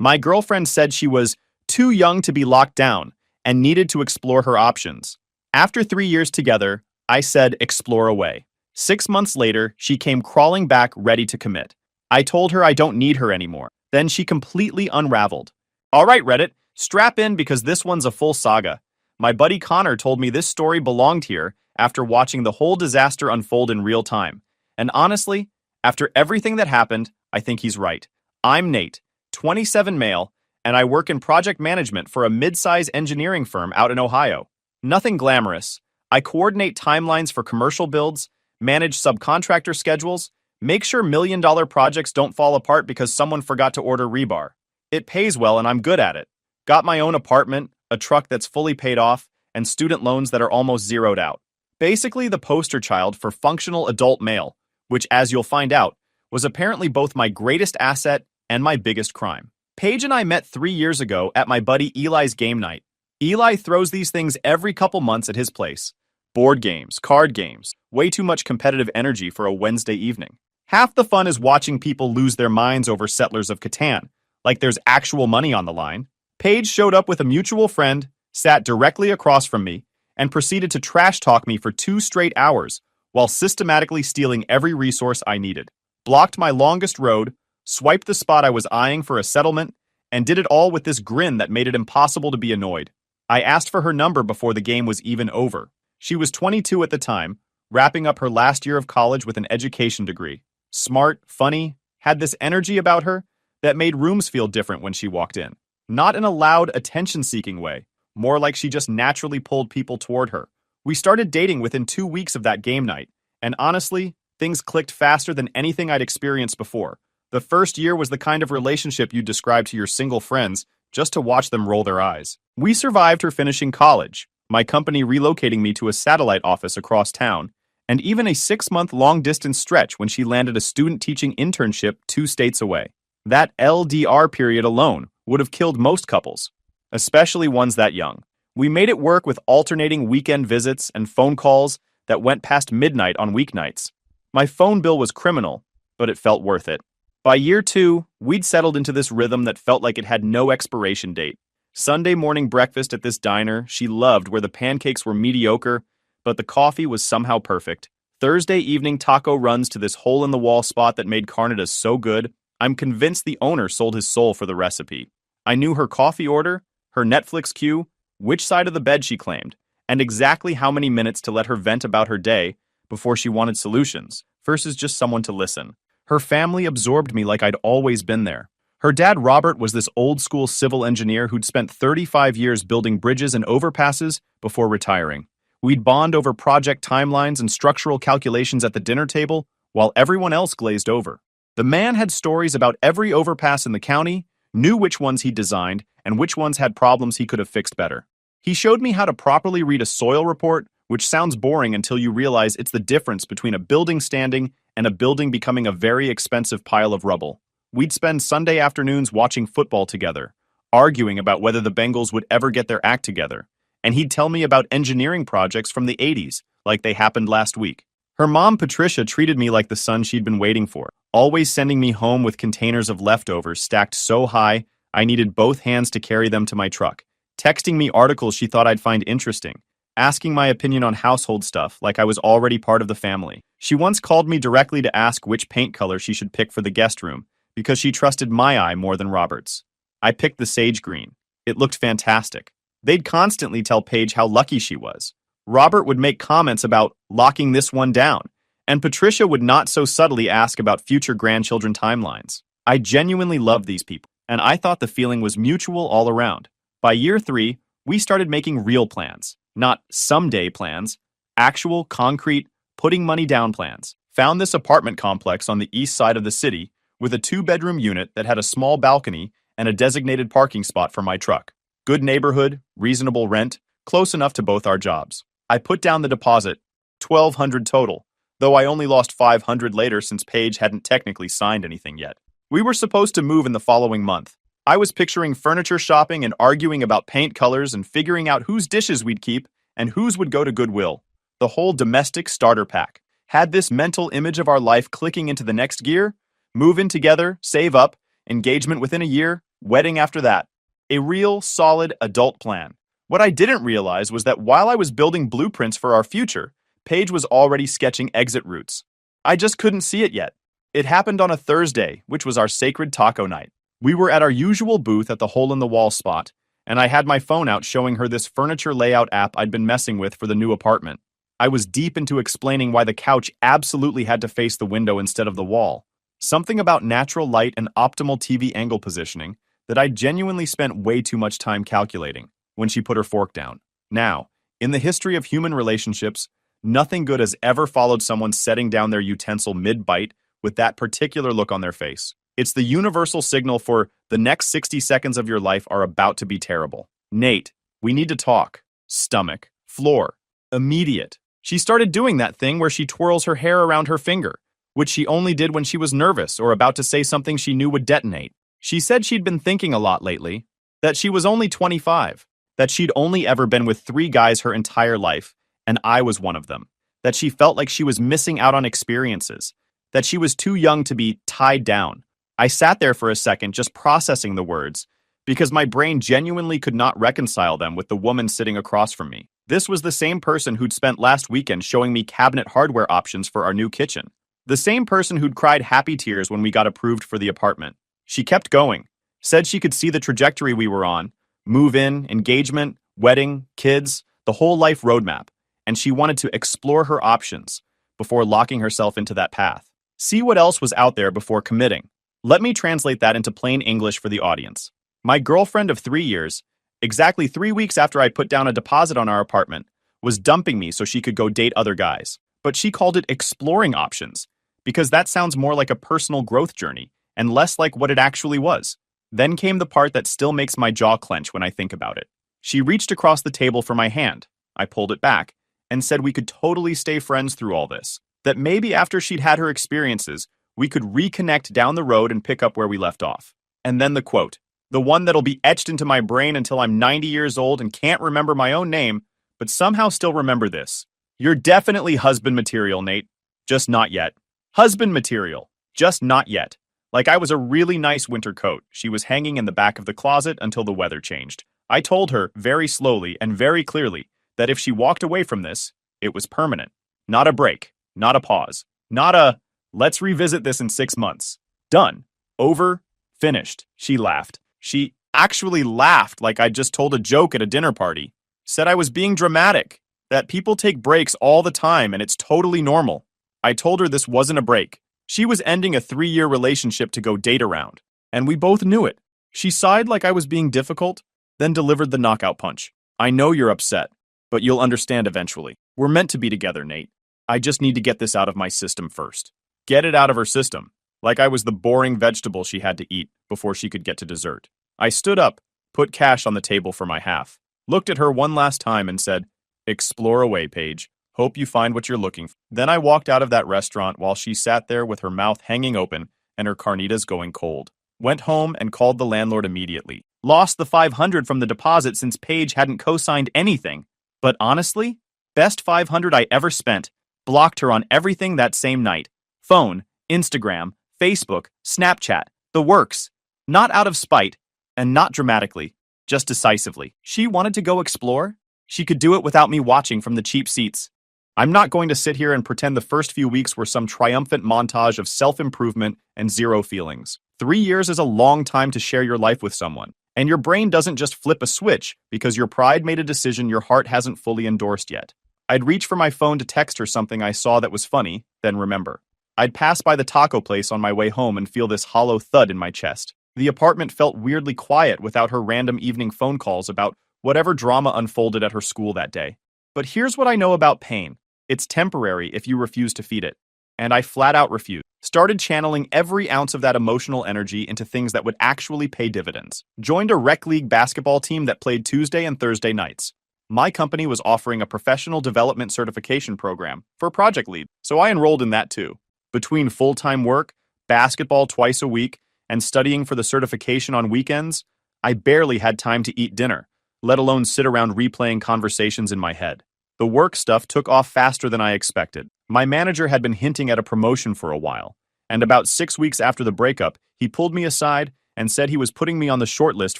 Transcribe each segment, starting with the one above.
My girlfriend said she was too young to be locked down and needed to explore her options. After 3 years together, I said explore away. 6 months later, she came crawling back ready to commit. I told her I don't need her anymore. Then she completely unraveled. All right, Reddit, strap in because this one's a full saga. My buddy Connor told me this story belonged here after watching the whole disaster unfold in real time. And honestly, after everything that happened, I think he's right. I'm Nate, 27 male, and I work in project management for a mid-size engineering firm out in Ohio. Nothing glamorous. I coordinate timelines for commercial builds, manage subcontractor schedules, make sure million-dollar projects don't fall apart because someone forgot to order rebar. It pays well and I'm good at it. Got my own apartment, a truck that's fully paid off, and student loans that are almost zeroed out. Basically the poster child for functional adult male, which, as you'll find out, was apparently both my greatest asset and my biggest crime. Paige and I met 3 years ago at my buddy Eli's game night. Eli throws these things every couple months at his place. Board games, card games, way too much competitive energy for a Wednesday evening. Half the fun is watching people lose their minds over Settlers of Catan, like there's actual money on the line. Paige showed up with a mutual friend, sat directly across from me, and proceeded to trash talk me for 2 straight hours while systematically stealing every resource I needed. Blocked my longest road, swiped the spot I was eyeing for a settlement, and did it all with this grin that made it impossible to be annoyed. I asked for her number before the game was even over. She was 22 at the time, wrapping up her last year of college with an education degree. Smart, funny, had this energy about her that made rooms feel different when she walked in. Not in a loud, attention-seeking way, more like she just naturally pulled people toward her. We started dating within 2 weeks of that game night, and honestly, things clicked faster than anything I'd experienced before. The first year was the kind of relationship you'd describe to your single friends just to watch them roll their eyes. We survived her finishing college, my company relocating me to a satellite office across town, and even a 6-month long-distance stretch when she landed a student teaching internship 2 states away. That LDR period alone would have killed most couples, especially ones that young. We made it work with alternating weekend visits and phone calls that went past midnight on weeknights. My phone bill was criminal, but it felt worth it. By year 2, we'd settled into this rhythm that felt like it had no expiration date. Sunday morning breakfast at this diner she loved where the pancakes were mediocre, but the coffee was somehow perfect. Thursday evening taco runs to this hole-in-the-wall spot that made carnitas so good, I'm convinced the owner sold his soul for the recipe. I knew her coffee order, her Netflix queue, which side of the bed she claimed, and exactly how many minutes to let her vent about her day before she wanted solutions, versus just someone to listen. Her family absorbed me like I'd always been there. Her dad, Robert, was this old-school civil engineer who'd spent 35 years building bridges and overpasses before retiring. We'd bond over project timelines and structural calculations at the dinner table, while everyone else glazed over. The man had stories about every overpass in the county, knew which ones he'd designed, and which ones had problems he could have fixed better. He showed me how to properly read a soil report, which sounds boring until you realize it's the difference between a building standing and a building becoming a very expensive pile of rubble. We'd spend Sunday afternoons watching football together, arguing about whether the Bengals would ever get their act together, and he'd tell me about engineering projects from the 80s, like they happened last week. Her mom, Patricia, treated me like the son she'd been waiting for, always sending me home with containers of leftovers stacked so high I needed both hands to carry them to my truck, texting me articles she thought I'd find interesting, asking my opinion on household stuff like I was already part of the family. She once called me directly to ask which paint color she should pick for the guest room, because she trusted my eye more than Robert's. I picked the sage green. It looked fantastic. They'd constantly tell Paige how lucky she was. Robert would make comments about locking this one down, and Patricia would not so subtly ask about future grandchildren timelines. I genuinely loved these people, and I thought the feeling was mutual all around. By year 3, we started making real plans, not someday plans, actual, concrete, putting money down plans. Found this apartment complex on the east side of the city with a 2-bedroom unit that had a small balcony and a designated parking spot for my truck. Good neighborhood, reasonable rent, close enough to both our jobs. I put down the deposit, $1,200 total, though I only lost $500 later since Paige hadn't technically signed anything yet. We were supposed to move in the following month. I was picturing furniture shopping and arguing about paint colors and figuring out whose dishes we'd keep and whose would go to Goodwill. The whole domestic starter pack. Had this mental image of our life clicking into the next gear? Move in together, save up, engagement within a year, wedding after that. A real, solid adult plan. What I didn't realize was that while I was building blueprints for our future, Paige was already sketching exit routes. I just couldn't see it yet. It happened on a Thursday, which was our sacred taco night. We were at our usual booth at the hole-in-the-wall spot, and I had my phone out showing her this furniture layout app I'd been messing with for the new apartment. I was deep into explaining why the couch absolutely had to face the window instead of the wall. Something about natural light and optimal TV angle positioning that I genuinely spent way too much time calculating when she put her fork down. Now, in the history of human relationships, nothing good has ever followed someone setting down their utensil mid-bite with that particular look on their face. It's the universal signal for the next 60 seconds of your life are about to be terrible. Nate, we need to talk. Stomach, floor, immediate. She started doing that thing where she twirls her hair around her finger, which she only did when she was nervous or about to say something she knew would detonate. She said she'd been thinking a lot lately, that she was only 25, that she'd only ever been with 3 guys her entire life, and I was one of them, that she felt like she was missing out on experiences, that she was too young to be tied down. I sat there for a second just processing the words, because my brain genuinely could not reconcile them with the woman sitting across from me. This was the same person who'd spent last weekend showing me cabinet hardware options for our new kitchen. The same person who'd cried happy tears when we got approved for the apartment. She kept going, said she could see the trajectory we were on, move-in, engagement, wedding, kids, the whole life roadmap, and she wanted to explore her options before locking herself into that path. See what else was out there before committing. Let me translate that into plain English for the audience. My girlfriend of 3 years, exactly 3 weeks after I put down a deposit on our apartment, was dumping me so she could go date other guys. But she called it exploring options, because that sounds more like a personal growth journey and less like what it actually was. Then came the part that still makes my jaw clench when I think about it. She reached across the table for my hand. I pulled it back and said we could totally stay friends through all this. That maybe after she'd had her experiences, we could reconnect down the road and pick up where we left off. And then the quote, the one that'll be etched into my brain until I'm 90 years old and can't remember my own name, but somehow still remember this. You're definitely husband material, Nate. Just not yet. Husband material. Just not yet. Like I was a really nice winter coat. She was hanging in the back of the closet until the weather changed. I told her very slowly and very clearly that if she walked away from this, it was permanent. Not a break. Not a pause. Not a, let's revisit this in 6 months. Done. Over. Finished. She laughed. She actually laughed like I just told a joke at a dinner party. Said I was being dramatic. That people take breaks all the time and it's totally normal. I told her this wasn't a break. She was ending a 3-year relationship to go date around. And we both knew it. She sighed like I was being difficult, then delivered the knockout punch. I know you're upset, but you'll understand eventually. We're meant to be together, Nate. I just need to get this out of my system first. Get it out of her system. Like I was the boring vegetable she had to eat before she could get to dessert. I stood up, put cash on the table for my half, looked at her one last time and said, explore away, Paige. Hope you find what you're looking for. Then I walked out of that restaurant while she sat there with her mouth hanging open and her carnitas going cold. Went home and called the landlord immediately. Lost the $500 from the deposit since Paige hadn't co-signed anything. But honestly, best $500 I ever spent. Blocked her on everything that same night. Phone, Instagram, Facebook, Snapchat, the works. Not out of spite, and not dramatically, just decisively. She wanted to go explore? She could do it without me watching from the cheap seats. I'm not going to sit here and pretend the first few weeks were some triumphant montage of self-improvement and zero feelings. 3 years is a long time to share your life with someone, and your brain doesn't just flip a switch because your pride made a decision your heart hasn't fully endorsed yet. I'd reach for my phone to text her something I saw that was funny, then remember. I'd pass by the taco place on my way home and feel this hollow thud in my chest. The apartment felt weirdly quiet without her random evening phone calls about whatever drama unfolded at her school that day. But here's what I know about pain. It's temporary if you refuse to feed it. And I flat out refused. Started channeling every ounce of that emotional energy into things that would actually pay dividends. Joined a rec league basketball team that played Tuesday and Thursday nights. My company was offering a professional development certification program for project lead, so I enrolled in that too. Between full-time work, basketball twice a week, and studying for the certification on weekends, I barely had time to eat dinner, let alone sit around replaying conversations in my head. The work stuff took off faster than I expected. My manager had been hinting at a promotion for a while, and about 6 weeks after the breakup, he pulled me aside and said he was putting me on the short list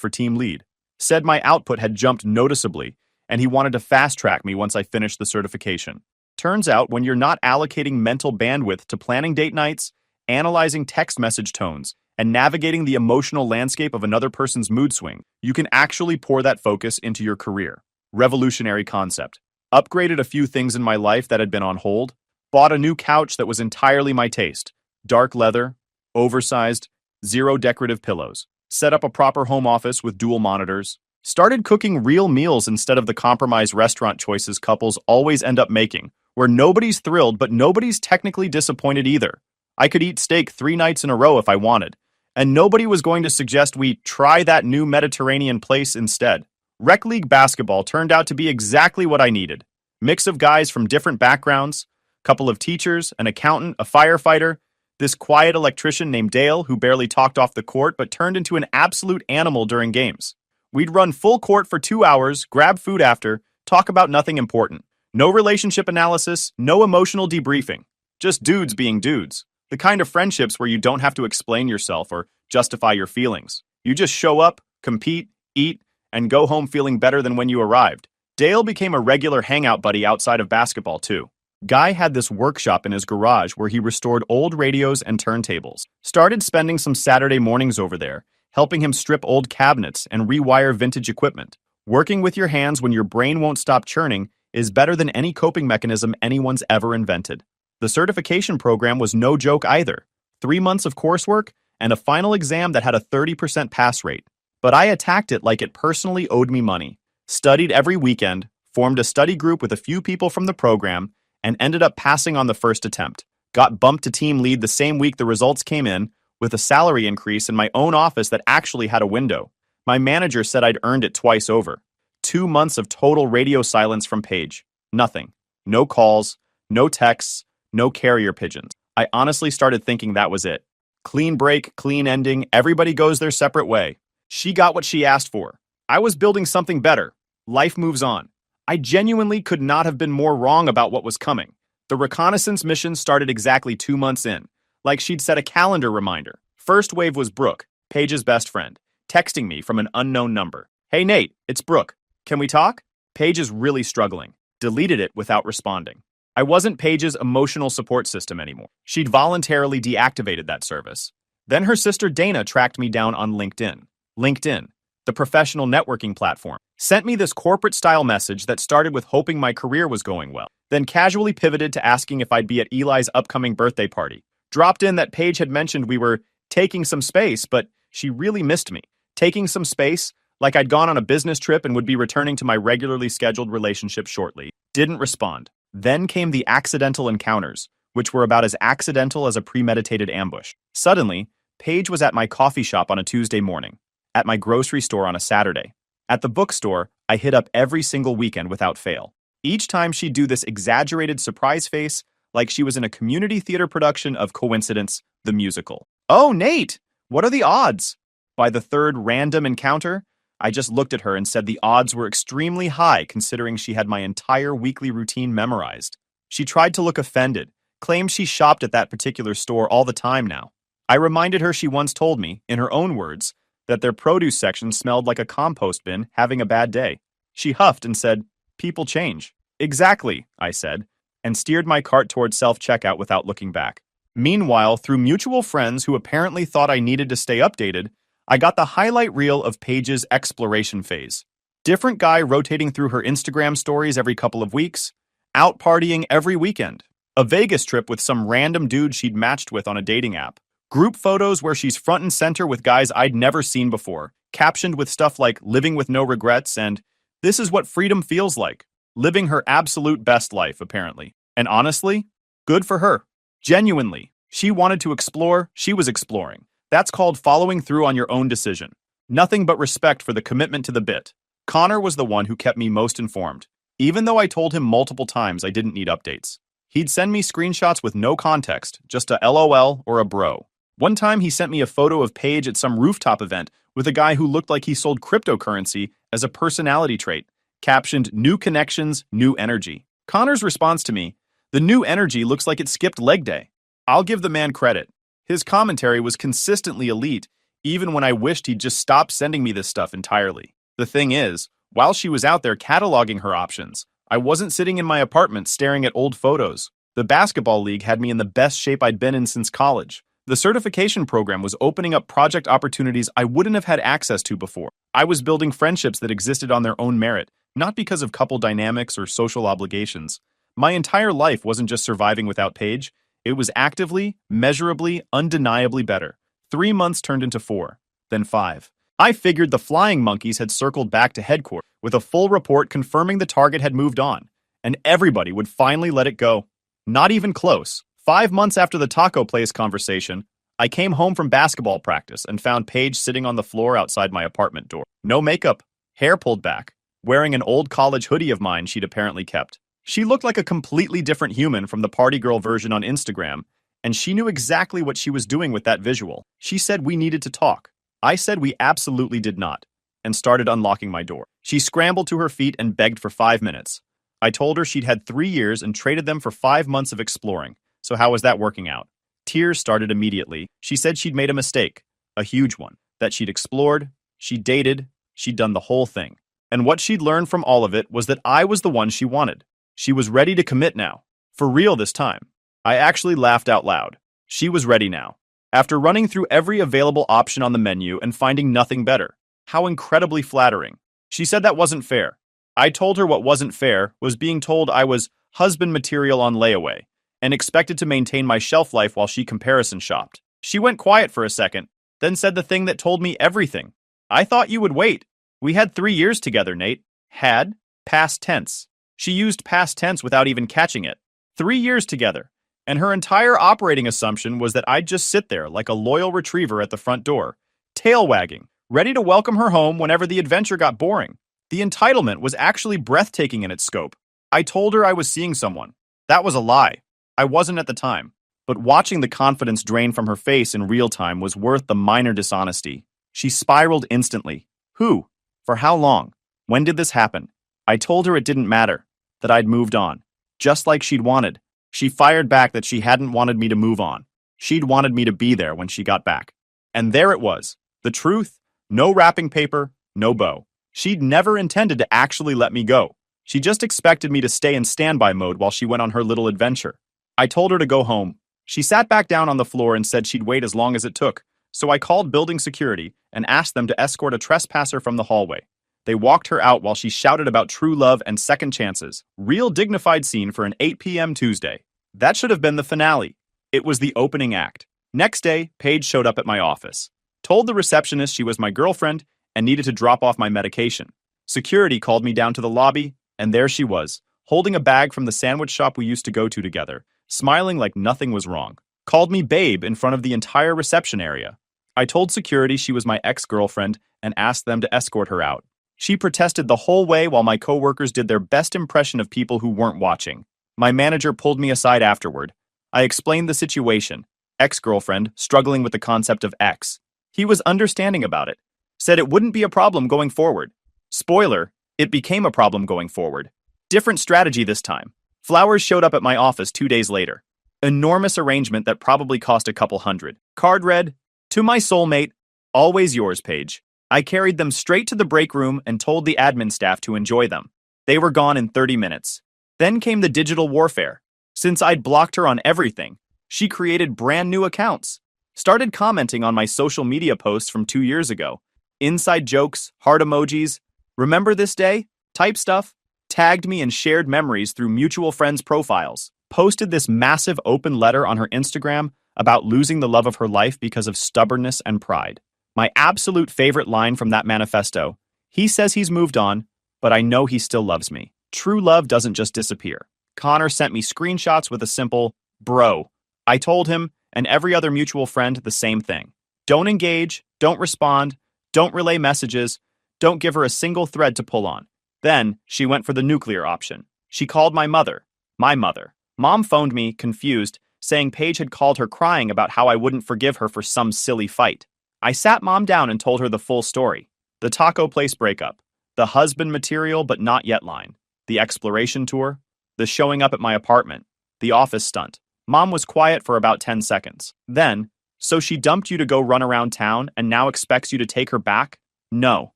for team lead. Said my output had jumped noticeably, and he wanted to fast-track me once I finished the certification. Turns out, when you're not allocating mental bandwidth to planning date nights, analyzing text message tones, and navigating the emotional landscape of another person's mood swing, you can actually pour that focus into your career. Revolutionary concept. Upgraded a few things in my life that had been on hold. Bought a new couch that was entirely my taste. Dark leather, oversized, zero decorative pillows. Set up a proper home office with dual monitors. Started cooking real meals instead of the compromised restaurant choices couples always end up making, where nobody's thrilled but nobody's technically disappointed either. I could eat steak 3 nights in a row if I wanted, and nobody was going to suggest we try that new Mediterranean place instead. Rec league basketball turned out to be exactly what I needed. Mix of guys from different backgrounds, couple of teachers, an accountant, a firefighter, this quiet electrician named Dale who barely talked off the court but turned into an absolute animal during games. We'd run full court for 2 hours, grab food after, talk about nothing important. No relationship analysis, no emotional debriefing. Just dudes being dudes. The kind of friendships where you don't have to explain yourself or justify your feelings. You just show up, compete, eat, and go home feeling better than when you arrived. Dale became a regular hangout buddy outside of basketball too. Guy had this workshop in his garage where he restored old radios and turntables. Started spending some Saturday mornings over there, helping him strip old cabinets and rewire vintage equipment. Working with your hands when your brain won't stop churning is better than any coping mechanism anyone's ever invented. The certification program was no joke either. 3 months of coursework and a final exam that had a 30% pass rate. But I attacked it like it personally owed me money. Studied every weekend, formed a study group with a few people from the program, and ended up passing on the first attempt. Got bumped to team lead the same week the results came in, with a salary increase in my own office that actually had a window. My manager said I'd earned it twice over. 2 months of total radio silence from Paige. Nothing. No calls, no texts, no carrier pigeons. I honestly started thinking that was it. Clean break, clean ending, everybody goes their separate way. She got what she asked for. I was building something better. Life moves on. I genuinely could not have been more wrong about what was coming. The reconnaissance mission started exactly 2 months in, like she'd set a calendar reminder. First wave was Brooke, Paige's best friend, texting me from an unknown number. Hey Nate, it's Brooke. Can we talk? Paige is really struggling. Deleted it without responding. I wasn't Paige's emotional support system anymore. She'd voluntarily deactivated that service. Then her sister Dana tracked me down on LinkedIn. LinkedIn, the professional networking platform, sent me this corporate-style message that started with hoping my career was going well, then casually pivoted to asking if I'd be at Eli's upcoming birthday party. Dropped in that Paige had mentioned we were taking some space, but she really missed me. Taking some space, like I'd gone on a business trip and would be returning to my regularly scheduled relationship shortly. Didn't respond. Then came the accidental encounters, which were about as accidental as a premeditated ambush. Suddenly, Paige was at my coffee shop on a Tuesday morning, at my grocery store on a Saturday. At the bookstore, I hit up every single weekend without fail. Each time she'd do this exaggerated surprise face, like she was in a community theater production of Coincidence, the musical. Oh, Nate! What are the odds? By the third random encounter, I just looked at her and said the odds were extremely high considering she had my entire weekly routine memorized. She tried to look offended, claimed she shopped at that particular store all the time now. I reminded her she once told me, in her own words, that their produce section smelled like a compost bin having a bad day. She huffed and said, "People change." "Exactly," I said, and steered my cart towards self-checkout without looking back. Meanwhile, through mutual friends who apparently thought I needed to stay updated, I got the highlight reel of Paige's exploration phase. Different guy rotating through her Instagram stories every couple of weeks, out partying every weekend, a Vegas trip with some random dude she'd matched with on a dating app, group photos where she's front and center with guys I'd never seen before, captioned with stuff like living with no regrets and this is what freedom feels like, living her absolute best life, apparently. And honestly, good for her. Genuinely, she wanted to explore, she was exploring. That's called following through on your own decision. Nothing but respect for the commitment to the bit. Connor was the one who kept me most informed, even though I told him multiple times I didn't need updates. He'd send me screenshots with no context, just a LOL or a bro. One time he sent me a photo of Paige at some rooftop event with a guy who looked like he sold cryptocurrency as a personality trait, captioned "New connections, new energy." Connor's response to me, "The new energy looks like it skipped leg day." I'll give the man credit. His commentary was consistently elite, even when I wished he'd just stop sending me this stuff entirely. The thing is, while she was out there cataloging her options, I wasn't sitting in my apartment staring at old photos. The basketball league had me in the best shape I'd been in since college. The certification program was opening up project opportunities I wouldn't have had access to before. I was building friendships that existed on their own merit, not because of couple dynamics or social obligations. My entire life wasn't just surviving without Paige, it was actively, measurably, undeniably better. 3 months turned into 4, then 5. I figured the flying monkeys had circled back to headquarters with a full report confirming the target had moved on, and everybody would finally let it go. Not even close. 5 months after the taco place conversation, I came home from basketball practice and found Paige sitting on the floor outside my apartment door. No makeup, hair pulled back, wearing an old college hoodie of mine she'd apparently kept. She looked like a completely different human from the party girl version on Instagram, and she knew exactly what she was doing with that visual. She said we needed to talk. I said we absolutely did not, and started unlocking my door. She scrambled to her feet and begged for 5 minutes. I told her she'd had 3 years and traded them for 5 months of exploring, so how was that working out? Tears started immediately. She said she'd made a mistake, a huge one, that she'd explored, she'd dated, she'd done the whole thing. And what she'd learned from all of it was that I was the one she wanted. She was ready to commit now. For real this time. I actually laughed out loud. She was ready now. After running through every available option on the menu and finding nothing better. How incredibly flattering. She said that wasn't fair. I told her what wasn't fair was being told I was husband material on layaway and expected to maintain my shelf life while she comparison shopped. She went quiet for a second, then said the thing that told me everything. I thought you would wait. We had 3 years together, Nate. Had? Past tense. She used past tense without even catching it. 3 years together. And her entire operating assumption was that I'd just sit there like a loyal retriever at the front door, tail wagging, ready to welcome her home whenever the adventure got boring. The entitlement was actually breathtaking in its scope. I told her I was seeing someone. That was a lie. I wasn't at the time. But watching the confidence drain from her face in real time was worth the minor dishonesty. She spiraled instantly. Who? For how long? When did this happen? I told her it didn't matter, that I'd moved on. Just like she'd wanted. She fired back that she hadn't wanted me to move on. She'd wanted me to be there when she got back. And there it was. The truth. No wrapping paper, no bow. She'd never intended to actually let me go. She just expected me to stay in standby mode while she went on her little adventure. I told her to go home. She sat back down on the floor and said she'd wait as long as it took, so I called building security and asked them to escort a trespasser from the hallway. They walked her out while she shouted about true love and second chances. Real dignified scene for an 8 p.m. Tuesday. That should have been the finale. It was the opening act. Next day, Paige showed up at my office. Told the receptionist she was my girlfriend and needed to drop off my medication. Security called me down to the lobby, and there she was, holding a bag from the sandwich shop we used to go to together, smiling like nothing was wrong. Called me babe in front of the entire reception area. I told security she was my ex-girlfriend and asked them to escort her out. She protested the whole way while my coworkers did their best impression of people who weren't watching. My manager pulled me aside afterward. I explained the situation. Ex-girlfriend struggling with the concept of ex. He was understanding about it. Said it wouldn't be a problem going forward. Spoiler, it became a problem going forward. Different strategy this time. Flowers showed up at my office 2 days later. Enormous arrangement that probably cost a couple hundred. Card read, "To my soulmate, always yours, Paige." I carried them straight to the break room and told the admin staff to enjoy them. They were gone in 30 minutes. Then came the digital warfare. Since I'd blocked her on everything, she created brand new accounts. Started commenting on my social media posts from 2 years ago. Inside jokes, heart emojis, remember this day? Type stuff. Tagged me and shared memories through mutual friends' profiles. Posted this massive open letter on her Instagram about losing the love of her life because of stubbornness and pride. My absolute favorite line from that manifesto. He says he's moved on, but I know he still loves me. True love doesn't just disappear. Connor sent me screenshots with a simple, bro. I told him, and every other mutual friend, the same thing. Don't engage, don't respond, don't relay messages, don't give her a single thread to pull on. Then, she went for the nuclear option. She called my mother. My mother. Mom phoned me, confused, saying Paige had called her crying about how I wouldn't forgive her for some silly fight. I sat Mom down and told her the full story. The taco place breakup. The husband material but not yet line. The exploration tour. The showing up at my apartment. The office stunt. Mom was quiet for about 10 seconds. Then, So she dumped you to go run around town and now expects you to take her back? No,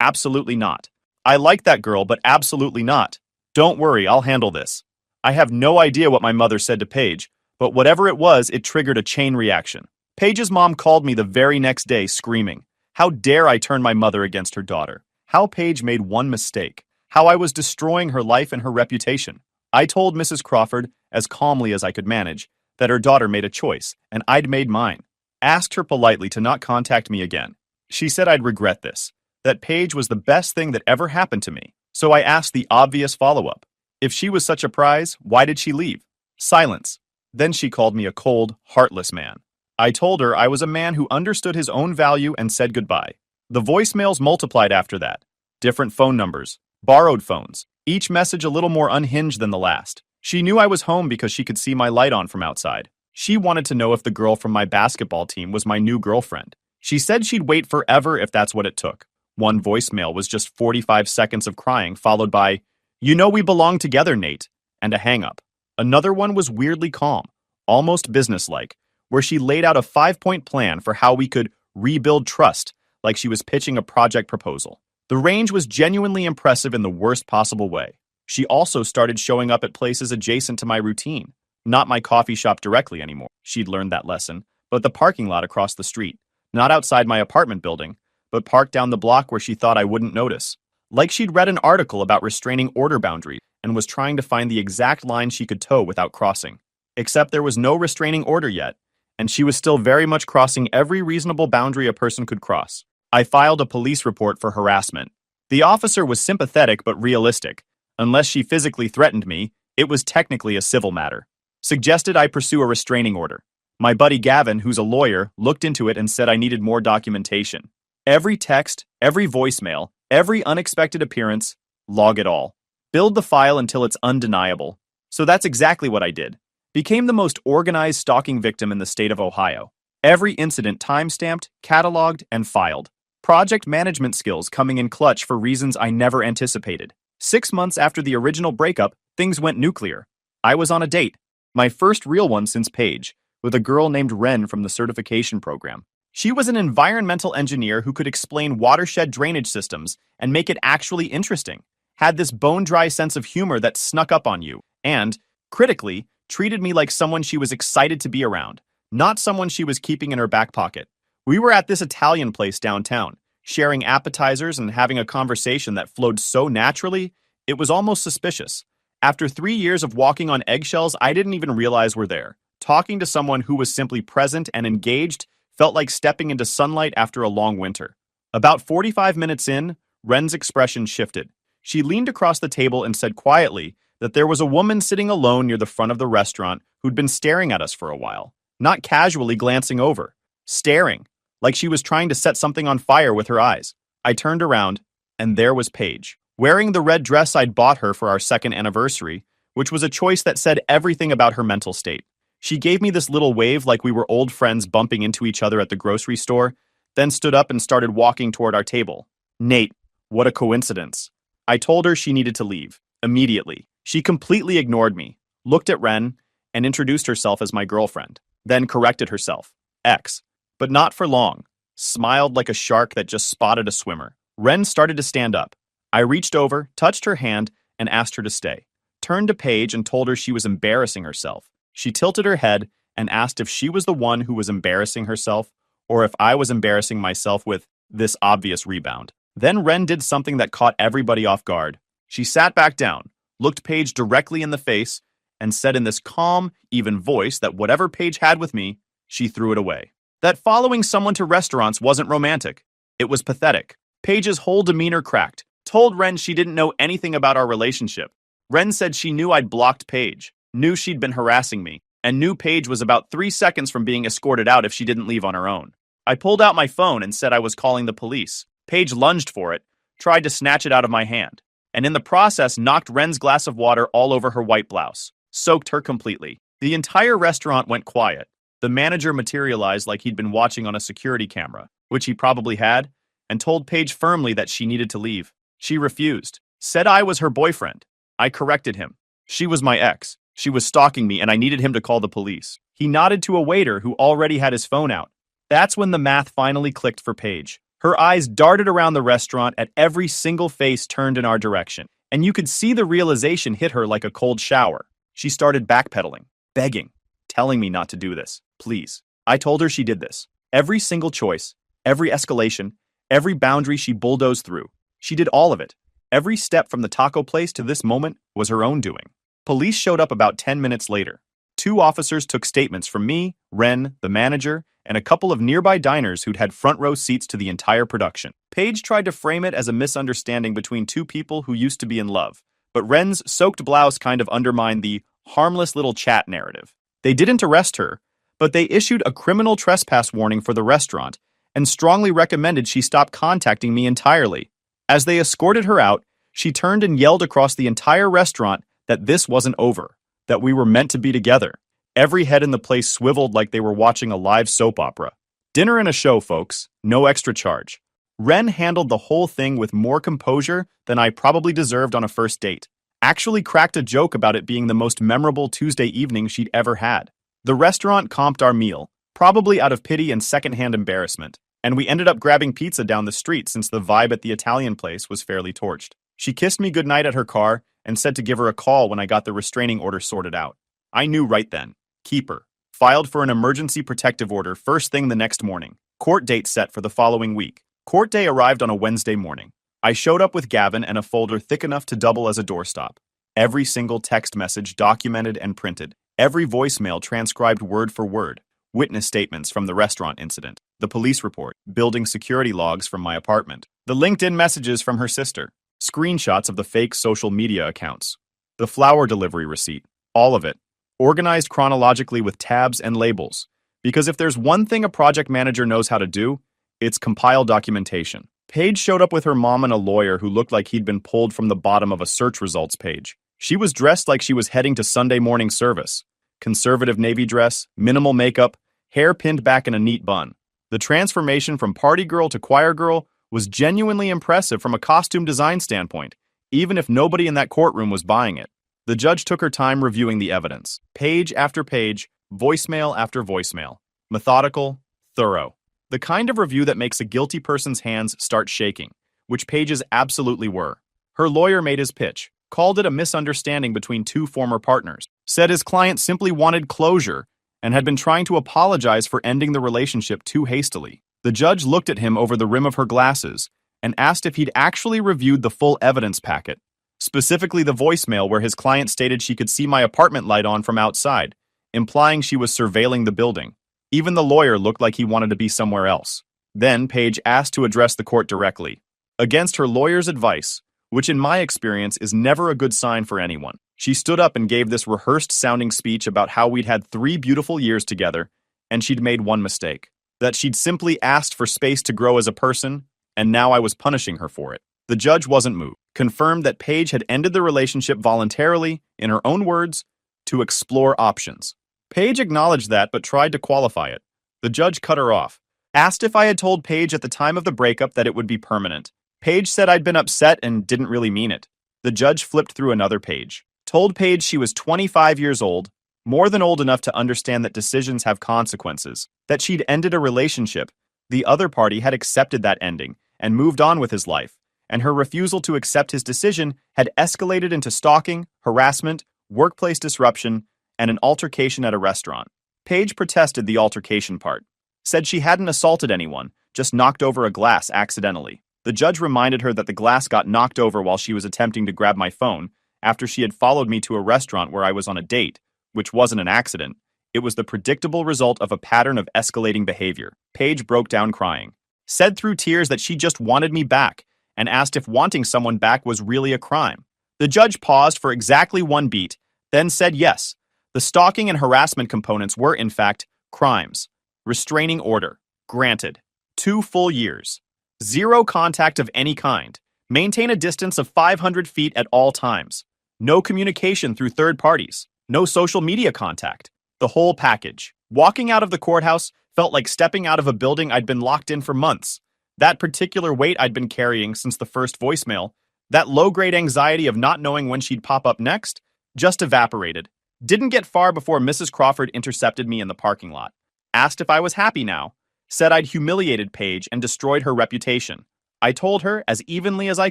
absolutely not. I like that girl, but absolutely not. Don't worry, I'll handle this. I have no idea what my mother said to Paige, but whatever it was, it triggered a chain reaction. Paige's mom called me the very next day screaming, how dare I turn my mother against her daughter? How Paige made one mistake. How I was destroying her life and her reputation. I told Mrs. Crawford, as calmly as I could manage, that her daughter made a choice, and I'd made mine. Asked her politely to not contact me again. She said I'd regret this, that Paige was the best thing that ever happened to me. So I asked the obvious follow-up. If she was such a prize, why did she leave? Silence. Then she called me a cold, heartless man. I told her I was a man who understood his own value and said goodbye. The voicemails multiplied after that. Different phone numbers, borrowed phones, each message a little more unhinged than the last. She knew I was home because she could see my light on from outside. She wanted to know if the girl from my basketball team was my new girlfriend. She said she'd wait forever if that's what it took. One voicemail was just 45 seconds of crying, followed by, "You know we belong together, Nate," and a hang-up. Another one was weirdly calm, almost businesslike, where she laid out a 5-point plan for how we could rebuild trust, like she was pitching a project proposal. The range was genuinely impressive in the worst possible way. She also started showing up at places adjacent to my routine. Not my coffee shop directly anymore. She'd learned that lesson, but the parking lot across the street. Not outside my apartment building, but parked down the block where she thought I wouldn't notice. Like she'd read an article about restraining order boundaries and was trying to find the exact line she could toe without crossing. Except there was no restraining order yet, and she was still very much crossing every reasonable boundary a person could cross. I filed a police report for harassment. The officer was sympathetic but realistic. Unless she physically threatened me, it was technically a civil matter. Suggested I pursue a restraining order. My buddy Gavin, who's a lawyer, looked into it and said I needed more documentation. Every text, every voicemail, every unexpected appearance, log it all. Build the file until it's undeniable. So that's exactly what I did. Became the most organized stalking victim in the state of Ohio. Every incident timestamped, cataloged, and filed. Project management skills coming in clutch for reasons I never anticipated. 6 months after the original breakup, things went nuclear. I was on a date, my first real one since Paige, with a girl named Ren from the certification program. She was an environmental engineer who could explain watershed drainage systems and make it actually interesting. Had this bone-dry sense of humor that snuck up on you, and, critically, treated me like someone she was excited to be around, not someone she was keeping in her back pocket. We were at this Italian place downtown, sharing appetizers and having a conversation that flowed so naturally, it was almost suspicious. After 3 years of walking on eggshells I didn't even realize were there. Talking to someone who was simply present and engaged felt like stepping into sunlight after a long winter. About 45 minutes in, Ren's expression shifted. She leaned across the table and said quietly that there was a woman sitting alone near the front of the restaurant who'd been staring at us for a while. Not casually glancing over. Staring, like she was trying to set something on fire with her eyes. I turned around, and there was Paige, wearing the red dress I'd bought her for our second anniversary, which was a choice that said everything about her mental state. She gave me this little wave like we were old friends bumping into each other at the grocery store, then stood up and started walking toward our table. Nate, what a coincidence. I told her she needed to leave, immediately. She completely ignored me, looked at Ren, and introduced herself as my girlfriend, then corrected herself. Ex. But not for long. Smiled like a shark that just spotted a swimmer. Ren started to stand up. I reached over, touched her hand, and asked her to stay. Turned to Paige and told her she was embarrassing herself. She tilted her head and asked if she was the one who was embarrassing herself, or if I was embarrassing myself with this obvious rebound. Then Ren did something that caught everybody off guard. She sat back down, looked Paige directly in the face, and said in this calm, even voice that whatever Paige had with me, she threw it away. That following someone to restaurants wasn't romantic. It was pathetic. Paige's whole demeanor cracked. Told Ren she didn't know anything about our relationship. Ren said she knew I'd blocked Paige, knew she'd been harassing me, and knew Paige was about 3 seconds from being escorted out if she didn't leave on her own. I pulled out my phone and said I was calling the police. Paige lunged for it, tried to snatch it out of my hand, and in the process knocked Ren's glass of water all over her white blouse, soaked her completely. The entire restaurant went quiet. The manager materialized like he'd been watching on a security camera, which he probably had, and told Paige firmly that she needed to leave. She refused, said I was her boyfriend. I corrected him. She was my ex. She was stalking me and I needed him to call the police. He nodded to a waiter who already had his phone out. That's when the math finally clicked for Paige. Her eyes darted around the restaurant at every single face turned in our direction, and you could see the realization hit her like a cold shower. She started backpedaling, begging, telling me not to do this, please. I told her she did this. Every single choice, every escalation, every boundary she bulldozed through. She did all of it. Every step from the taco place to this moment was her own doing. Police showed up about 10 minutes later. 2 officers took statements from me, Ren, the manager, and a couple of nearby diners who'd had front row seats to the entire production. Paige tried to frame it as a misunderstanding between 2 people who used to be in love, but Ren's soaked blouse kind of undermined the harmless little chat narrative. They didn't arrest her, but they issued a criminal trespass warning for the restaurant and strongly recommended she stop contacting me entirely. As they escorted her out, she turned and yelled across the entire restaurant that this wasn't over, that we were meant to be together. Every head in the place swiveled like they were watching a live soap opera. Dinner and a show, folks. No extra charge. Ren handled the whole thing with more composure than I probably deserved on a first date. Actually cracked a joke about it being the most memorable Tuesday evening she'd ever had. The restaurant comped our meal, probably out of pity and secondhand embarrassment, and we ended up grabbing pizza down the street since the vibe at the Italian place was fairly torched. She kissed me goodnight at her car and said to give her a call when I got the restraining order sorted out. I knew right then. Keep her. Filed for an emergency protective order first thing the next morning. Court date set for the following week. Court day arrived on a Wednesday morning. I showed up with Gavin and a folder thick enough to double as a doorstop. Every single text message documented and printed. Every voicemail transcribed word for word. Witness statements from the restaurant incident. The police report. Building security logs from my apartment. The LinkedIn messages from her sister. Screenshots of the fake social media accounts. The flower delivery receipt. All of it. Organized chronologically with tabs and labels. Because if there's one thing a project manager knows how to do, it's compile documentation. Paige showed up with her mom and a lawyer who looked like he'd been pulled from the bottom of a search results page. She was dressed like she was heading to Sunday morning service. Conservative navy dress, minimal makeup, hair pinned back in a neat bun. The transformation from party girl to choir girl was genuinely impressive from a costume design standpoint, even if nobody in that courtroom was buying it. The judge took her time reviewing the evidence. Page after page, voicemail after voicemail. Methodical, thorough. The kind of review that makes a guilty person's hands start shaking, which Page's absolutely were. Her lawyer made his pitch, called it a misunderstanding between 2 former partners, said his client simply wanted closure and had been trying to apologize for ending the relationship too hastily. The judge looked at him over the rim of her glasses and asked if he'd actually reviewed the full evidence packet, specifically the voicemail where his client stated she could see my apartment light on from outside, implying she was surveilling the building. Even the lawyer looked like he wanted to be somewhere else. Then Paige asked to address the court directly. Against her lawyer's advice, which in my experience is never a good sign for anyone, she stood up and gave this rehearsed-sounding speech about how we'd had 3 beautiful years together, and she'd made one mistake. That she'd simply asked for space to grow as a person, and now I was punishing her for it. The judge wasn't moved, confirmed that Paige had ended the relationship voluntarily, in her own words, to explore options. Paige acknowledged that but tried to qualify it. The judge cut her off, asked if I had told Paige at the time of the breakup that it would be permanent. Paige said I'd been upset and didn't really mean it. The judge flipped through another page, told Paige she was 25 years old, more than old enough to understand that decisions have consequences, that she'd ended a relationship. The other party had accepted that ending and moved on with his life, and her refusal to accept his decision had escalated into stalking, harassment, workplace disruption, and an altercation at a restaurant. Paige protested the altercation part, said she hadn't assaulted anyone, just knocked over a glass accidentally. The judge reminded her that the glass got knocked over while she was attempting to grab my phone after she had followed me to a restaurant where I was on a date, which wasn't an accident. It was the predictable result of a pattern of escalating behavior. Paige broke down crying, said through tears that she just wanted me back, and asked if wanting someone back was really a crime. The judge paused for exactly 1 beat, then said yes. The stalking and harassment components were, in fact, crimes. Restraining order. Granted. 2 full years. 0 contact of any kind. Maintain a distance of 500 feet at all times. No communication through third parties. No social media contact. The whole package. Walking out of the courthouse felt like stepping out of a building I'd been locked in for months. That particular weight I'd been carrying since the first voicemail, that low-grade anxiety of not knowing when she'd pop up next, just evaporated. Didn't get far before Mrs. Crawford intercepted me in the parking lot. Asked if I was happy now. said I'd humiliated Paige and destroyed her reputation. I told her, as evenly as I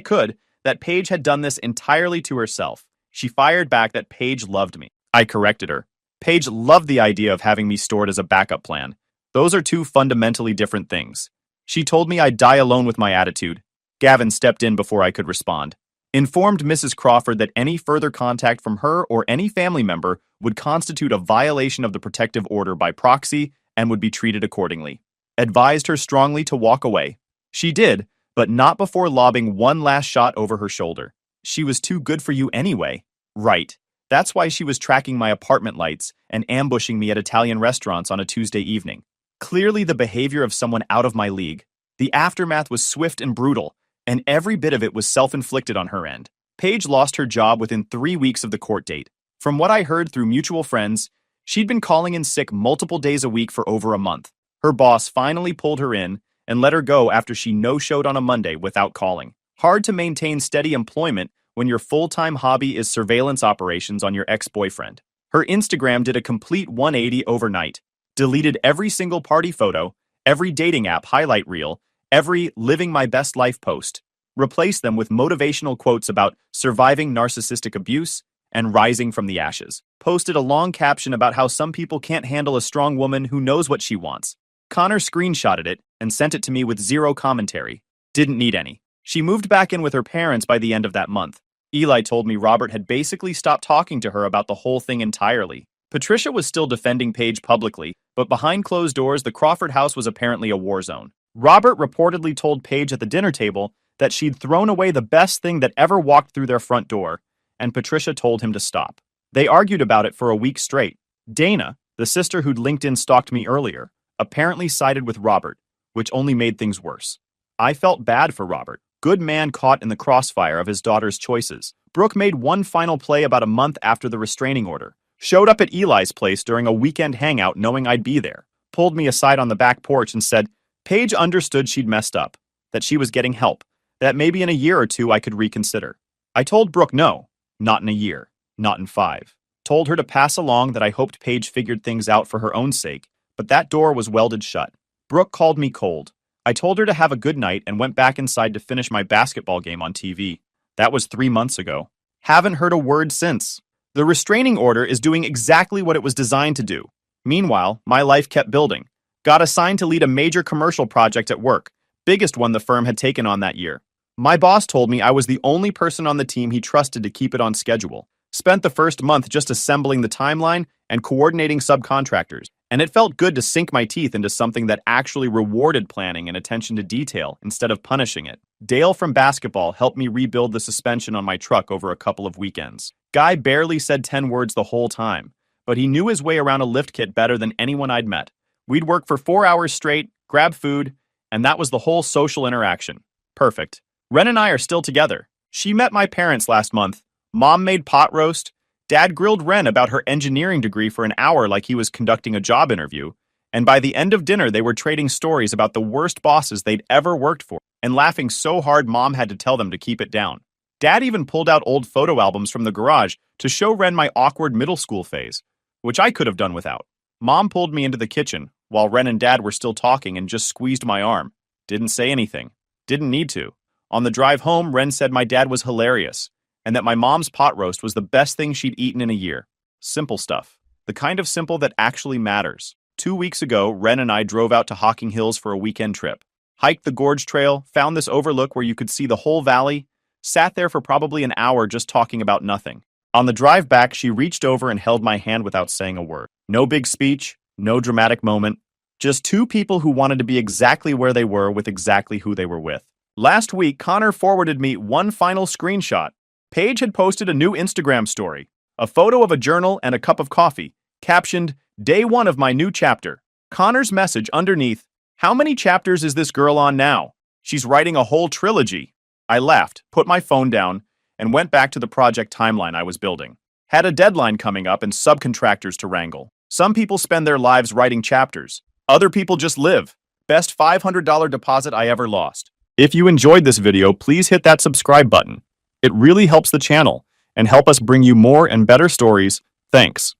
could, that Paige had done this entirely to herself. She fired back that Paige loved me. I corrected her. Paige loved the idea of having me stored as a backup plan. Those are two fundamentally different things. She told me I'd die alone with my attitude. Gavin stepped in before I could respond. Informed Mrs. Crawford that any further contact from her or any family member would constitute a violation of the protective order by proxy and would be treated accordingly. Advised her strongly to walk away. She did, but not before lobbing one last shot over her shoulder. She was too good for you anyway. Right. That's why she was tracking my apartment lights and ambushing me at Italian restaurants on a Tuesday evening. Clearly the behavior of someone out of my league. The aftermath was swift and brutal, and every bit of it was self-inflicted on her end. Paige lost her job within 3 weeks of the court date. From what I heard through mutual friends, she'd been calling in sick multiple days a week for over a month. Her boss finally pulled her in and let her go after she no-showed on a Monday without calling. Hard to maintain steady employment when your full-time hobby is surveillance operations on your ex-boyfriend. Her Instagram did a complete 180 overnight. Deleted every single party photo, every dating app highlight reel, every living my best life post. Replaced them with motivational quotes about surviving narcissistic abuse and rising from the ashes. Posted a long caption about how some people can't handle a strong woman who knows what she wants. Connor screenshotted it and sent it to me with zero commentary. Didn't need any. She moved back in with her parents by the end of that month. Eli told me Robert had basically stopped talking to her about the whole thing entirely. Patricia was still defending Paige publicly, but behind closed doors, the Crawford house was apparently a war zone. Robert reportedly told Paige at the dinner table that she'd thrown away the best thing that ever walked through their front door, and Patricia told him to stop. They argued about it for a week straight. Dana, the sister who'd LinkedIn stalked me earlier, apparently sided with Robert, which only made things worse. I felt bad for Robert. Good man caught in the crossfire of his daughter's choices. Brooke made one final play about a month after the restraining order. Showed up at Eli's place during a weekend hangout knowing I'd be there. Pulled me aside on the back porch and said, Paige understood she'd messed up, that she was getting help, that maybe in a year or two I could reconsider. I told Brooke no, not in a year, not in 5. Told her to pass along that I hoped Paige figured things out for her own sake, but that door was welded shut. Brooke called me cold. I told her to have a good night and went back inside to finish my basketball game on TV. That was 3 months ago. Haven't heard a word since. The restraining order is doing exactly what it was designed to do. Meanwhile, my life kept building. Got assigned to lead a major commercial project at work, biggest one the firm had taken on that year. My boss told me I was the only person on the team he trusted to keep it on schedule. Spent the first month just assembling the timeline and coordinating subcontractors, and it felt good to sink my teeth into something that actually rewarded planning and attention to detail instead of punishing it. Dale from basketball helped me rebuild the suspension on my truck over a couple of weekends. Guy barely said 10 words the whole time, but he knew his way around a lift kit better than anyone I'd met. We'd work for 4 hours straight, grab food, and that was the whole social interaction. Perfect. Ren and I are still together. She met my parents last month. Mom made pot roast. Dad grilled Ren about her engineering degree for an hour like he was conducting a job interview. And by the end of dinner, they were trading stories about the worst bosses they'd ever worked for, and laughing so hard Mom had to tell them to keep it down. Dad even pulled out old photo albums from the garage to show Ren my awkward middle school phase, which I could have done without. Mom pulled me into the kitchen while Ren and Dad were still talking and just squeezed my arm. Didn't say anything. Didn't need to. On the drive home, Ren said my dad was hilarious, and that my mom's pot roast was the best thing she'd eaten in a year. Simple stuff. The kind of simple that actually matters. 2 weeks ago, Ren and I drove out to Hocking Hills for a weekend trip. Hiked the Gorge Trail, found this overlook where you could see the whole valley, sat there for probably an hour just talking about nothing. On the drive back, she reached over and held my hand without saying a word. No big speech, no dramatic moment. Just two people who wanted to be exactly where they were with exactly who they were with. Last week, Connor forwarded me one final screenshot. Paige had posted a new Instagram story, a photo of a journal and a cup of coffee, captioned, "Day 1 of my new chapter." Connor's message underneath, "How many chapters is this girl on now? She's writing a whole trilogy." I laughed, put my phone down, and went back to the project timeline I was building. Had a deadline coming up and subcontractors to wrangle. Some people spend their lives writing chapters. Other people just live. Best $500 deposit I ever lost. If you enjoyed this video, please hit that subscribe button. It really helps the channel and help us bring you more and better stories. Thanks.